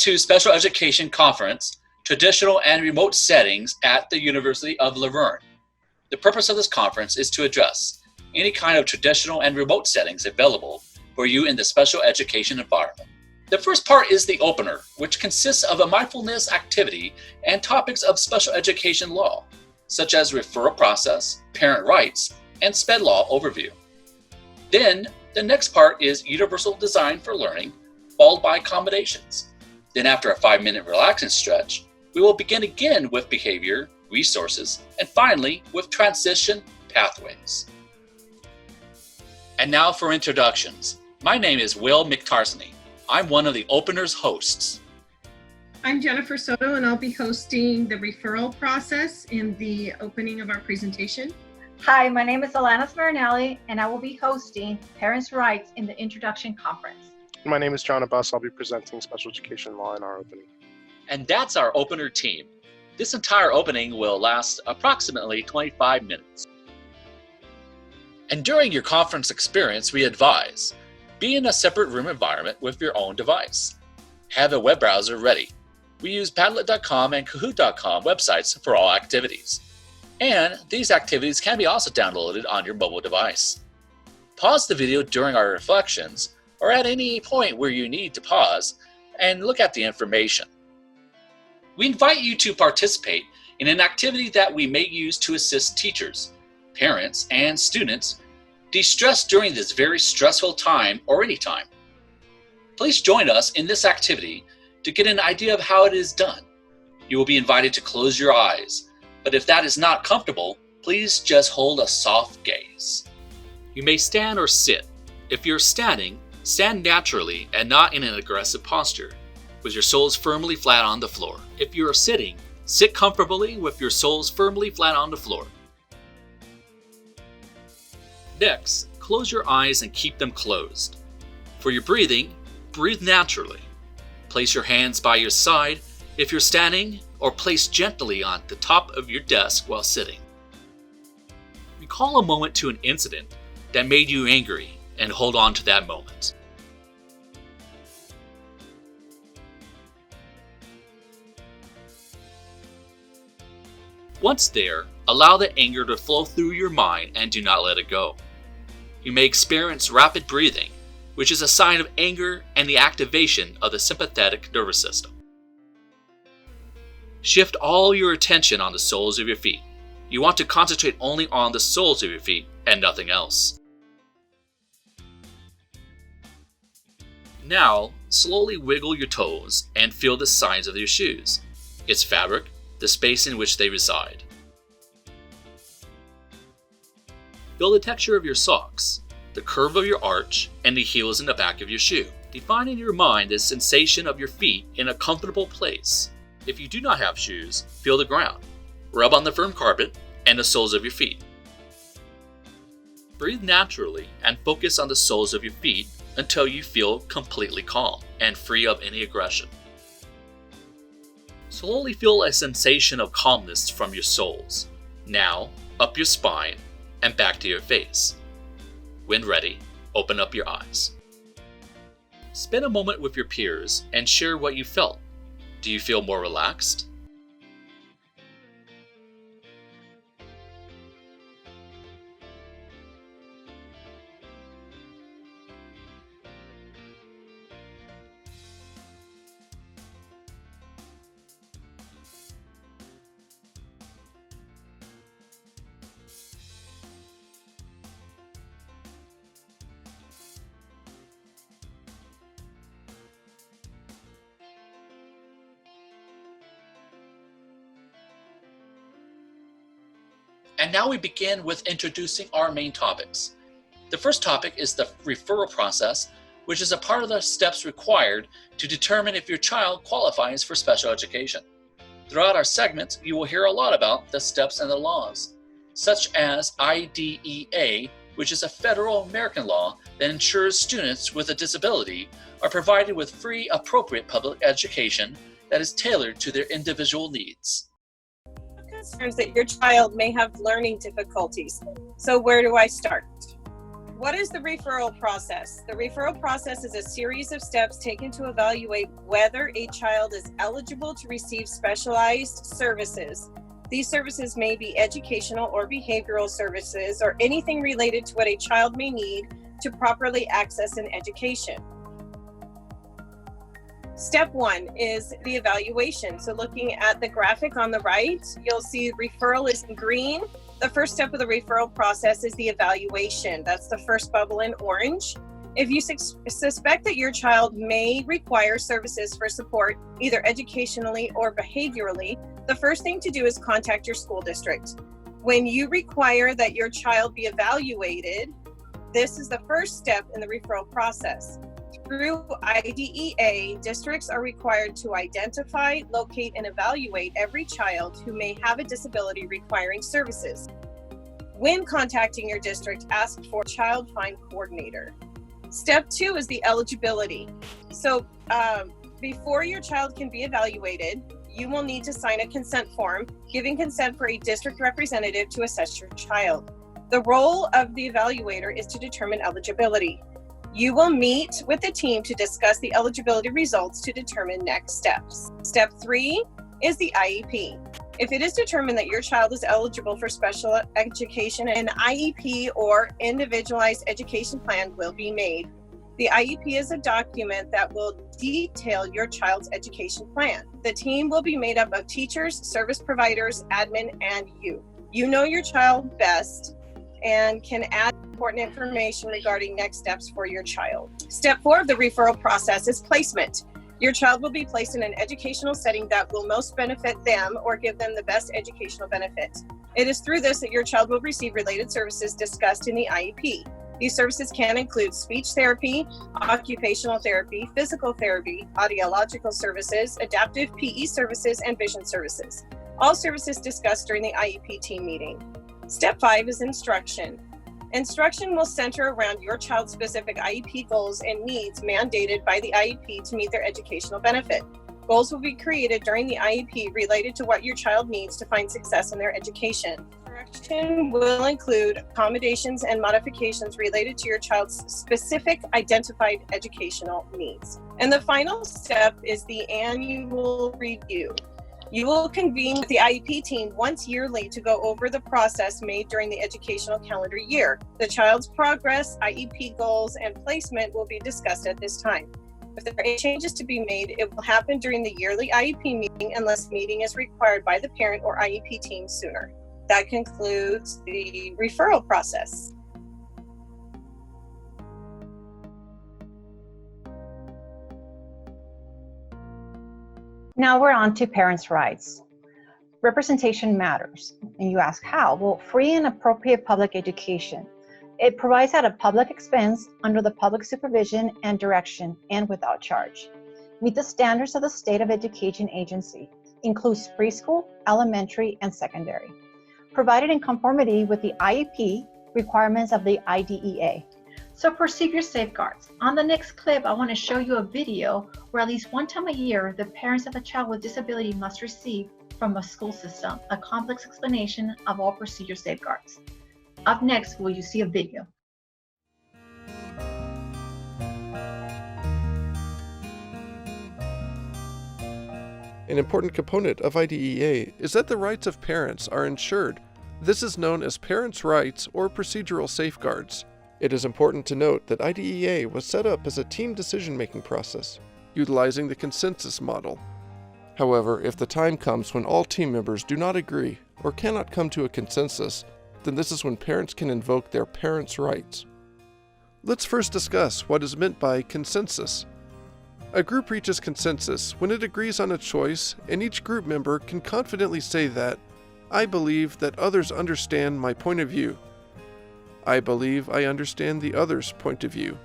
to Special Education Conference, Traditional and Remote Settings at the University of Verne. The purpose of this conference is to address any kind of traditional and remote settings available for you in the special education environment. The first part is the opener, which consists of a mindfulness activity and topics of special education law, such as referral process, parent rights, and SPED law overview. Then, the next part is universal design for learning, followed by accommodations. Then after a 5-minute relaxing stretch, we will begin again with behavior, resources, and finally with transition pathways. And now for introductions. My name is Will McTarsney. I'm one of the opener's hosts. I'm Jennifer Soto, and I'll be hosting the referral process in the opening of our presentation. Hi, my name is Alana Smarinelli, and I will be hosting Parents' Rights in the Introduction Conference. My name is John Abbas. I'll be presenting special education law in our opening. And that's our opener team. This entire opening will last approximately 25 minutes. And during your conference experience, we advise, be in a separate room environment with your own device. Have a web browser ready. We use Padlet.com and Kahoot.com websites for all activities. And these activities can be also downloaded on your mobile device. Pause the video during our reflections or at any point where you need to pause and look at the information. We invite you to participate in an activity that we may use to assist teachers, parents, and students de-stress during this very stressful time or any time. Please join us in this activity to get an idea of how it is done. You will be invited to close your eyes, but if that is not comfortable, please just hold a soft gaze. You may stand or sit. If you're standing, stand naturally and not in an aggressive posture, with your soles firmly flat on the floor. If you are sitting, sit comfortably with your soles firmly flat on the floor. Next, close your eyes and keep them closed. For your breathing, breathe naturally. Place your hands by your side if you're standing, or place gently on the top of your desk while sitting. Recall a moment to an incident that made you angry and hold on to that moment. Once there, allow the anger to flow through your mind and do not let it go. You may experience rapid breathing, which is a sign of anger and the activation of the sympathetic nervous system. Shift all your attention on the soles of your feet. You want to concentrate only on the soles of your feet and nothing else. Now, slowly wiggle your toes and feel the sides of your shoes, its fabric, the space in which they reside. Feel the texture of your socks, the curve of your arch, and the heels in the back of your shoe. Define in your mind the sensation of your feet in a comfortable place. If you do not have shoes, feel the ground. Rub on the firm carpet and the soles of your feet. Breathe naturally and focus on the soles of your feet until you feel completely calm and free of any aggression. Slowly feel a sensation of calmness from your soles. Now, up your spine and back to your face. When ready, open up your eyes. Spend a moment with your peers and share what you felt. Do you feel more relaxed? And now we begin with introducing our main topics. The first topic is the referral process, which is a part of the steps required to determine if your child qualifies for special education. Throughout our segments, you will hear a lot about the steps and the laws, such as IDEA, which is a federal American law that ensures students with a disability are provided with free, appropriate public education that is tailored to their individual needs. Concerns that your child may have learning difficulties. So where do I start? What is the referral process? The referral process is a series of steps taken to evaluate whether a child is eligible to receive specialized services. These services may be educational or behavioral services or anything related to what a child may need to properly access an education. Step 1 is the evaluation. So looking at the graphic on the right, you'll see referral is in green. The first step of the referral process is the evaluation. That's the first bubble in orange. If you suspect that your child may require services for support, either educationally or behaviorally, the first thing to do is contact your school district. When you require that your child be evaluated, this is the first step in the referral process. Through IDEA, districts are required to identify, locate, and evaluate every child who may have a disability requiring services. When contacting your district, ask for a child find coordinator. Step 2 is the eligibility. So before your child can be evaluated, you will need to sign a consent form, giving consent for a district representative to assess your child. The role of the evaluator is to determine eligibility. You will meet with the team to discuss the eligibility results to determine next steps. Step 3 is the IEP. If it is determined that your child is eligible for special education, an IEP or individualized education plan will be made. The IEP is a document that will detail your child's education plan. The team will be made up of teachers, service providers, admin, and you. You know your child best and can add important information regarding next steps for your child. Step 4 of the referral process is placement. Your child will be placed in an educational setting that will most benefit them or give them the best educational benefit. It is through this that your child will receive related services discussed in the IEP. These services can include speech therapy, occupational therapy, physical therapy, audiological services, adaptive PE services, and vision services. All services discussed during the IEP team meeting. Step 5 is instruction. Instruction will center around your child's specific IEP goals and needs mandated by the IEP to meet their educational benefit. Goals will be created during the IEP related to what your child needs to find success in their education. Instruction will include accommodations and modifications related to your child's specific identified educational needs. And the final step is the annual review. You will convene with the IEP team once yearly to go over the process made during the educational calendar year. The child's progress, IEP goals, and placement will be discussed at this time. If there are any changes to be made, it will happen during the yearly IEP meeting unless meeting is required by the parent or IEP team sooner. That concludes the referral process. Now we're on to parents' rights. Representation matters. And you ask how? Well, free and appropriate public education. It provides at a public expense under the public supervision and direction and without charge. Meet the standards of the State of Education Agency. Includes preschool, elementary, and secondary. Provided in conformity with the IEP requirements of the IDEA. So procedure safeguards. On the next clip, I want to show you a video where at least one time a year, the parents of a child with disability must receive from a school system a complex explanation of all procedure safeguards. Up next, will you see a video? An important component of IDEA is that the rights of parents are ensured. This is known as parents' rights or procedural safeguards. It is important to note that IDEA was set up as a team decision-making process, utilizing the consensus model. However, if the time comes when all team members do not agree or cannot come to a consensus, then this is when parents can invoke their parents' rights. Let's first discuss what is meant by consensus. A group reaches consensus when it agrees on a choice, and each group member can confidently say that, "I believe that others understand my point of view. I believe I understand the other's point of view.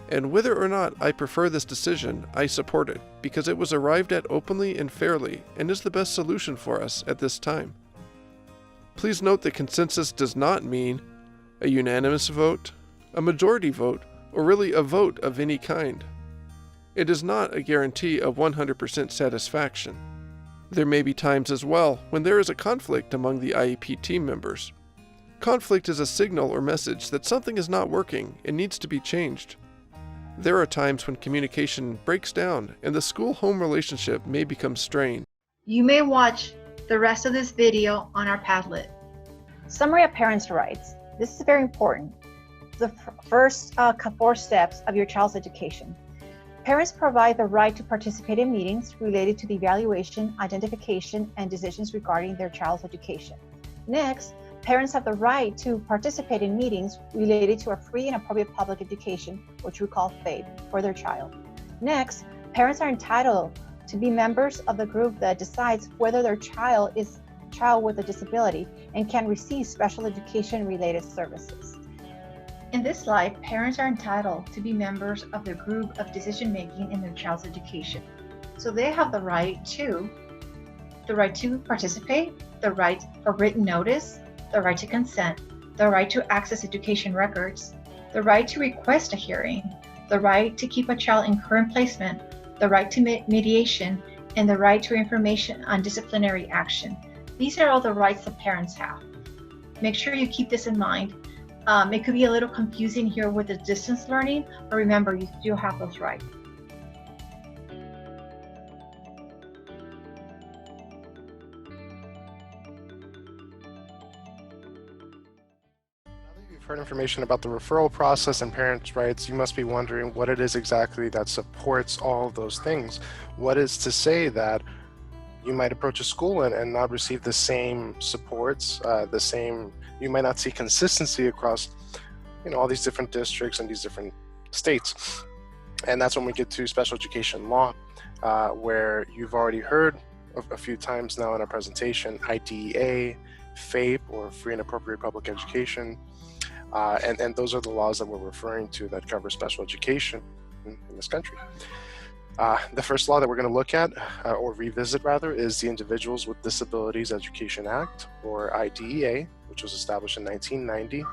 And whether or not I prefer this decision, I support it because it was arrived at openly and fairly and is the best solution for us at this time." Please note that consensus does not mean a unanimous vote, a majority vote, or really a vote of any kind. It is not a guarantee of 100% satisfaction. There may be times as well when there is a conflict among the IEP team members. Conflict is a signal or message that something is not working and needs to be changed. There are times when communication breaks down and the school-home relationship may become strained. You may watch the rest of this video on our Padlet. Summary of parents' rights. This is very important. The first 4 steps of your child's education. Parents provide the right to participate in meetings related to the evaluation, identification, and decisions regarding their child's education. Next, parents have the right to participate in meetings related to a free and appropriate public education, which we call FAPE, for their child. Next, parents are entitled to be members of the group that decides whether their child is a child with a disability and can receive special education related services. In this slide, parents are entitled to be members of the group of decision-making in their child's education. So they have the right to participate, the right for written notice, the right to consent, the right to access education records, the right to request a hearing, the right to keep a child in current placement, the right to mediation, and the right to information on disciplinary action. These are all the rights that parents have. Make sure you keep this in mind. It could be a little confusing here with the distance learning, but remember, you still have those rights. You've heard information about the referral process and parents' rights. You must be wondering what it is exactly that supports all of those things. What is to say that you might approach a school and not receive the same supports, you might not see consistency across, all these different districts and these different states. And that's when we get to special education law, where you've already heard a few times now in our presentation, IDEA, FAPE, or Free and Appropriate Public Education. And those are the laws that we're referring to that cover special education in this country. The first law that we're going to look at, or revisit rather, is the Individuals with Disabilities Education Act, or IDEA, which was established in 1990.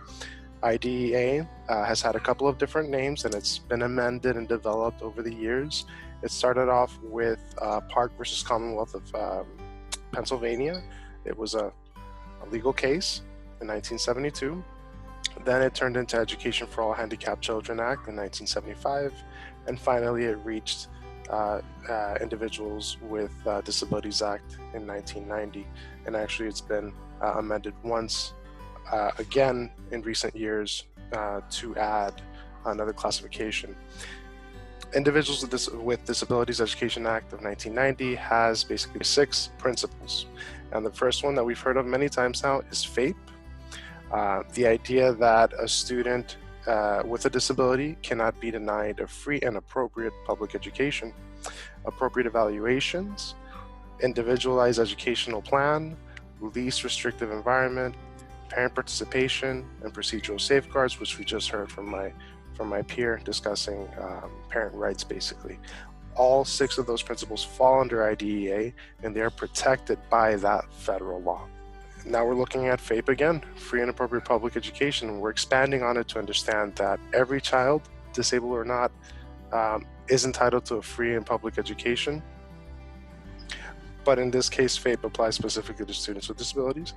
IDEA has had a couple of different names, and it's been amended and developed over the years. It started off with Park versus Commonwealth of Pennsylvania. It was a legal case in 1972. Then it turned into Education for All Handicapped Children Act in 1975. And finally, it reached Individuals with Disabilities Act in 1990. And actually, it's been amended once again in recent years to add another classification. Individuals with Disabilities Education Act of 1990 has basically 6 principles. And the first one that we've heard of many times now is FAPE. The idea that a student with a disability cannot be denied a free and appropriate public education, appropriate evaluations, individualized educational plan, least restrictive environment, parent participation, and procedural safeguards, which we just heard from my peer discussing parent rights basically. All 6 of those principles fall under IDEA, and they are protected by that federal law. Now we're looking at FAPE again, Free and Appropriate Public Education, and we're expanding on it to understand that every child, disabled or not, is entitled to a free and public education. But in this case, FAPE applies specifically to students with disabilities.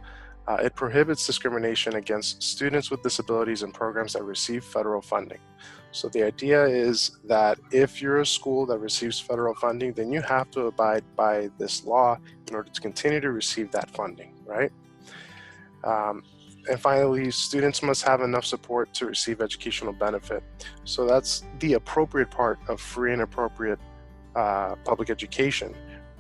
It prohibits discrimination against students with disabilities in programs that receive federal funding. So the idea is that if you're a school that receives federal funding, then you have to abide by this law in order to continue to receive that funding, right? And finally, students must have enough support to receive educational benefit. So that's the appropriate part of free and appropriate public education,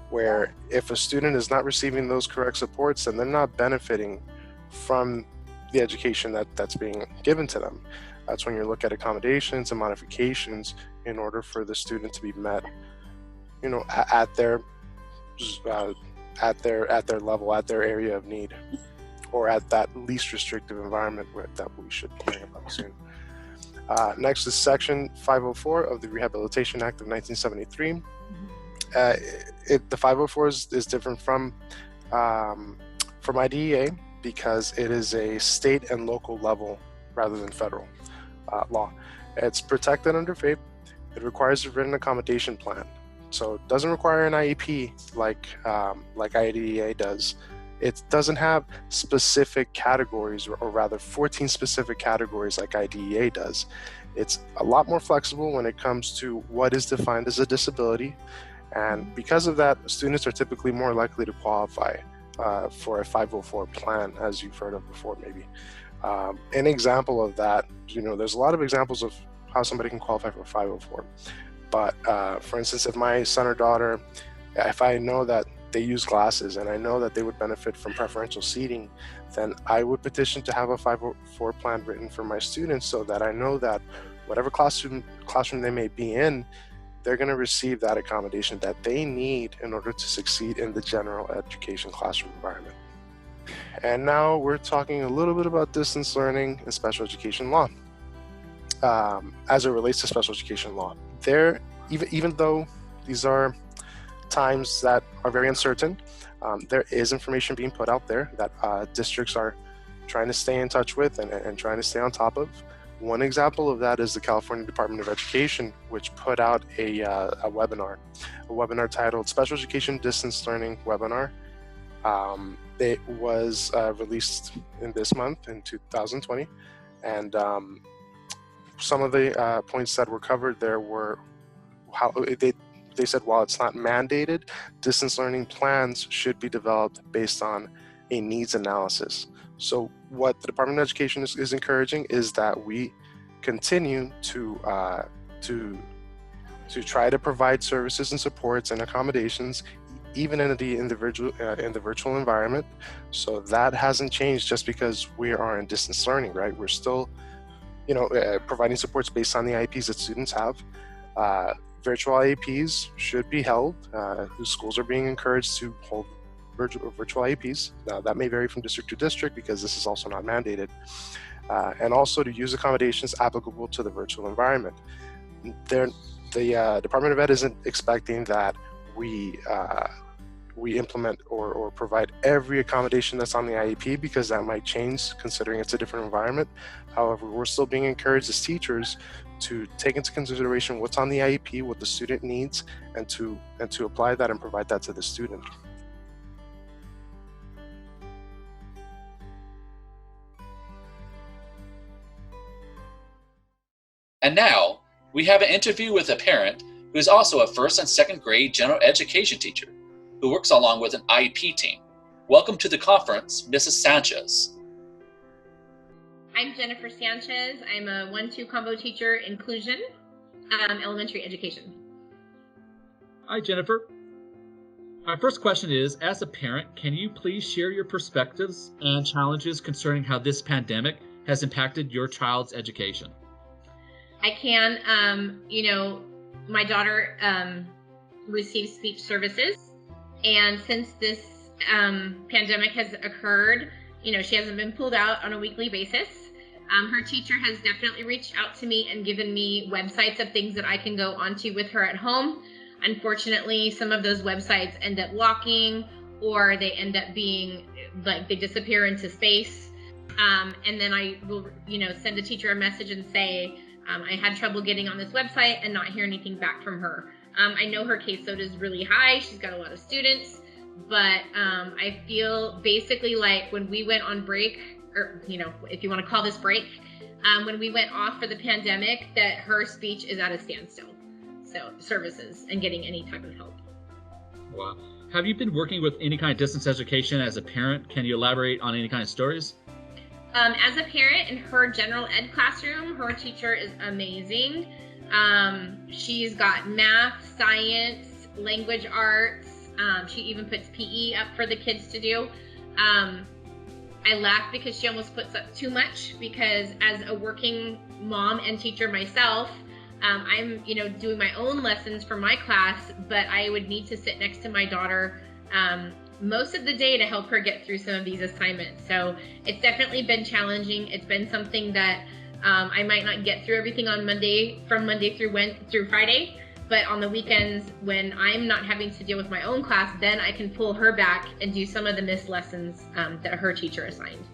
where if a student is not receiving those correct supports, then they're not benefiting from the education that's being given to them. That's when you look at accommodations and modifications in order for the student to be met, at their level, at their area of need, or at that least restrictive environment that we should be hearing about soon. Next is Section 504 of the Rehabilitation Act of 1973. The 504 is different from IDEA because it is a state and local level rather than federal law. It's protected under FAPE. It requires a written accommodation plan. So it doesn't require an IEP like IDEA does. It doesn't have specific categories, or rather 14 specific categories like IDEA does. It's a lot more flexible when it comes to what is defined as a disability. And because of that, students are typically more likely to qualify for a 504 plan, as you've heard of before, maybe. An example of that, there's a lot of examples of how somebody can qualify for 504. But for instance, if my son or daughter, if I know that they use glasses and I know that they would benefit from preferential seating, then I would petition to have a 504 plan written for my students, so that I know that whatever classroom they may be in, they're going to receive that accommodation that they need in order to succeed in the general education classroom environment. And now we're talking a little bit about distance learning and special education law. As it relates to special education law, even though these are times that are very uncertain, there is information being put out there that districts are trying to stay in touch with and trying to stay on top of. One example of that is the California Department of Education, which put out a webinar titled Special Education Distance Learning Webinar. It was released in this month, in 2020, and some of the points that were covered there were how they said, while it's not mandated, distance learning plans should be developed based on a needs analysis. So what the Department of Education is encouraging is that we continue to try to provide services and supports and accommodations even in the virtual environment. So that hasn't changed just because we are in distance learning, right? We're still providing supports based on the IEPs that students have. Virtual IEPs should be held. The schools are being encouraged to hold virtual IEPs. Now, that may vary from district to district because this is also not mandated. And also to use accommodations applicable to the virtual environment. The Department of Ed isn't expecting that we implement or provide every accommodation that's on the IEP, because that might change considering it's a different environment. However, we're still being encouraged as teachers to take into consideration what's on the IEP, what the student needs, and to apply that and provide that to the student. And now, we have an interview with a parent who is also a first and second grade general education teacher who works along with an IEP team. Welcome to the conference, Mrs. Sanchez. I'm Jennifer Sanchez. I'm a 1-2 combo teacher, inclusion, elementary education. Hi, Jennifer. My first question is, as a parent, can you please share your perspectives and challenges concerning how this pandemic has impacted your child's education? I can. My daughter receives speech services, and since this pandemic has occurred, she hasn't been pulled out on a weekly basis. Her teacher has definitely reached out to me and given me websites of things that I can go onto with her at home. Unfortunately, some of those websites end up locking, or they end up being like they disappear into space. And then I will, send the teacher a message and say, I had trouble getting on this website and not hear anything back from her. I know her caseload is really high. She's got a lot of students, but I feel basically like when we went on break, or, if you want to call this break, when we went off for the pandemic, that her speech is at a standstill. So services and getting any type of help. Wow. Have you been working with any kind of distance education as a parent? Can you elaborate on any kind of stories? As a parent in her general ed classroom, her teacher is amazing. She's got math, science, language arts. She even puts PE up for the kids to do. I laugh because she almost puts up too much, because as a working mom and teacher myself, I'm, doing my own lessons for my class, but I would need to sit next to my daughter most of the day to help her get through some of these assignments. So it's definitely been challenging. It's been something that I might not get through everything on from Monday through Friday, but on the weekends when I'm not having to deal with my own class, then I can pull her back and do some of the missed lessons that her teacher assigned.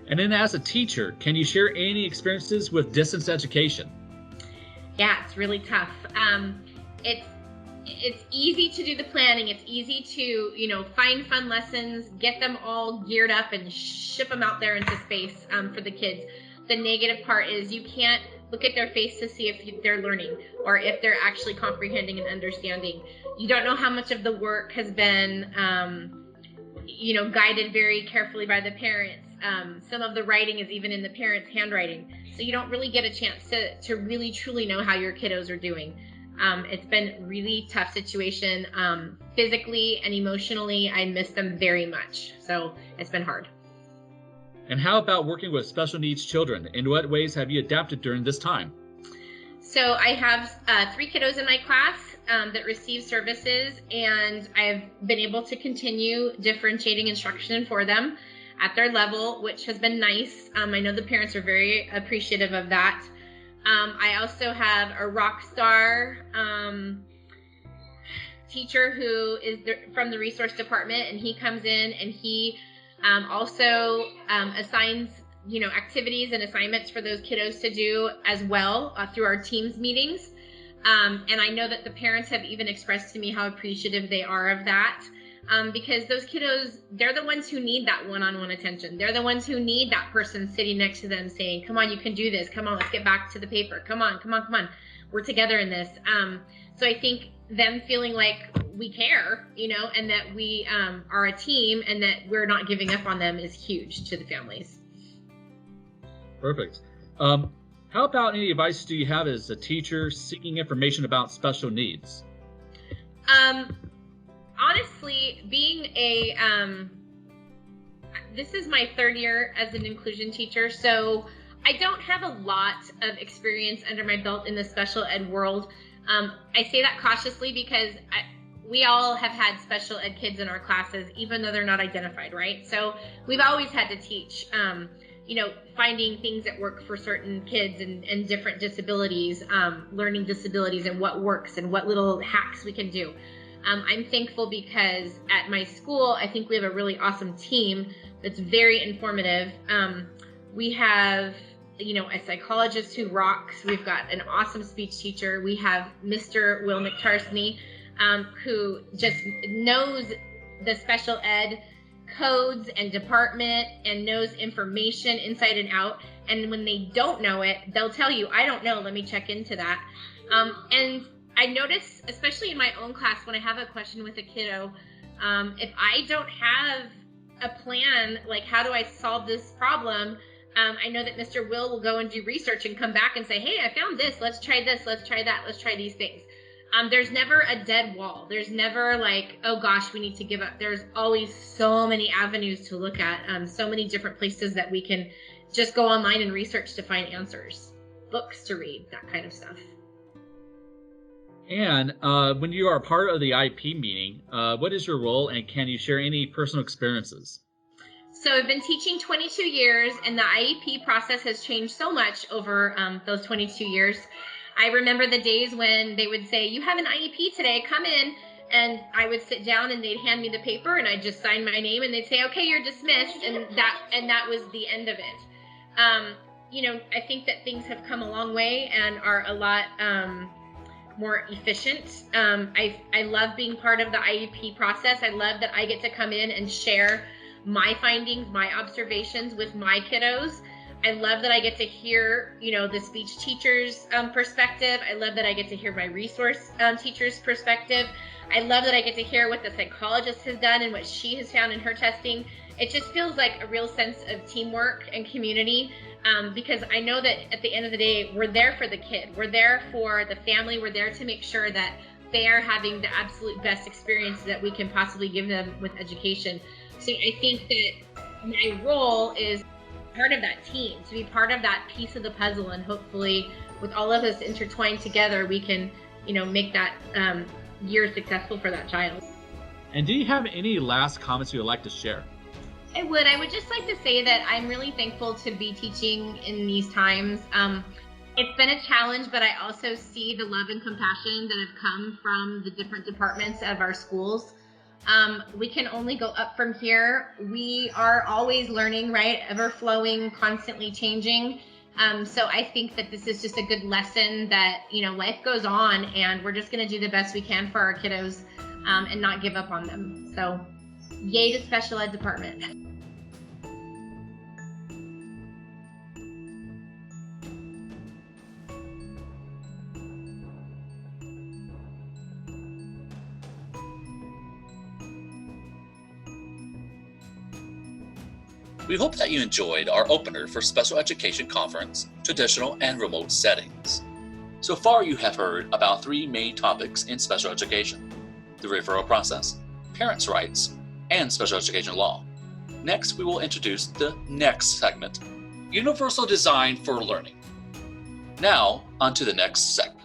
And then as a teacher, can you share any experiences with distance education? Yeah, it's really tough. it's easy to do the planning. It's easy to, find fun lessons, get them all geared up and ship them out there into space for the kids. The negative part is you can't look at their face to see if they're learning or if they're actually comprehending and understanding. You don't know how much of the work has been, guided very carefully by the parents. Some of the writing is even in the parents' handwriting. So you don't really get a chance to really truly know how your kiddos are doing. It's been a really tough situation. Physically and emotionally, I miss them very much. So it's been hard. And how about working with special needs children? In what ways have you adapted during this time? So I have 3 kiddos in my class that receive services, and I've been able to continue differentiating instruction for them at their level, which has been nice. I know the parents are very appreciative of that. I also have a rock star teacher who is from the resource department, and he comes in and he also assigns activities and assignments for those kiddos to do as well through our teams meetings. And I know that the parents have even expressed to me how appreciative they are of that. Because those kiddos, they're the ones who need that one-on-one attention. They're the ones who need that person sitting next to them saying, come on, you can do this. Come on, let's get back to the paper. Come on. We're together in this. So I think them feeling like we care, and that we are a team and that we're not giving up on them is huge to the families. Perfect. How about any advice do you have as a teacher seeking information about special needs? Honestly, being this is my 3rd year as an inclusion teacher, so I don't have a lot of experience under my belt in the special ed world. I say that cautiously because we all have had special ed kids in our classes, even though they're not identified, right? So we've always had to teach, finding things that work for certain kids and different disabilities, learning disabilities, and what works and what little hacks we can do. I'm thankful because at my school, I think we have a really awesome team that's very informative. We have, a psychologist who rocks. We've got an awesome speech teacher. We have Mr. Will McTarsney, who just knows the special ed codes and department and knows information inside and out. And when they don't know it, they'll tell you, I don't know, let me check into that. And I notice, especially in my own class, when I have a question with a kiddo, if I don't have a plan, like how do I solve this problem, I know that Mr. Will go and do research and come back and say, hey, I found this, let's try this, let's try that, let's try these things. There's never a dead wall. There's never like, oh gosh, we need to give up. There's always so many avenues to look at, so many different places that we can just go online and research to find answers, books to read, that kind of stuff. And when you are part of the IEP meeting, what is your role, and can you share any personal experiences? So I've been teaching 22 years, and the IEP process has changed so much over those 22 years. I remember the days when they would say, you have an IEP today, come in. And I would sit down and they'd hand me the paper and I'd just sign my name and they'd say, okay, you're dismissed. And that was the end of it. I think that things have come a long way and are a lot more efficient. I love being part of the IEP process. I love that I get to come in and share my findings, my observations with my kiddos. I love that I get to hear, the speech teacher's perspective. I love that I get to hear my resource teacher's perspective. I love that I get to hear what the psychologist has done and what she has found in her testing. It just feels like a real sense of teamwork and community, because I know that at the end of the day, we're there for the kid. We're there for the family. We're there to make sure that they are having the absolute best experience that we can possibly give them with education. So I think that my role is part of that team, to be part of that piece of the puzzle, and hopefully with all of us intertwined together, we can, make that year successful for that child. And do you have any last comments you would like to share? I would just like to say that I'm really thankful to be teaching in these times. It's been a challenge, but I also see the love and compassion that have come from the different departments of our schools. We can only go up from here. We are always learning, right? Ever flowing, constantly changing. So I think that this is just a good lesson that, life goes on, and we're just going to do the best we can for our kiddos and not give up on them. So yay to special ed department. We hope that you enjoyed our opener for Special Education Conference, traditional and remote settings. So far you have heard about 3 main topics in special education: the referral process, parents' rights, and special education law. Next, we will introduce the next segment, Universal Design for Learning. Now, on to the next segment.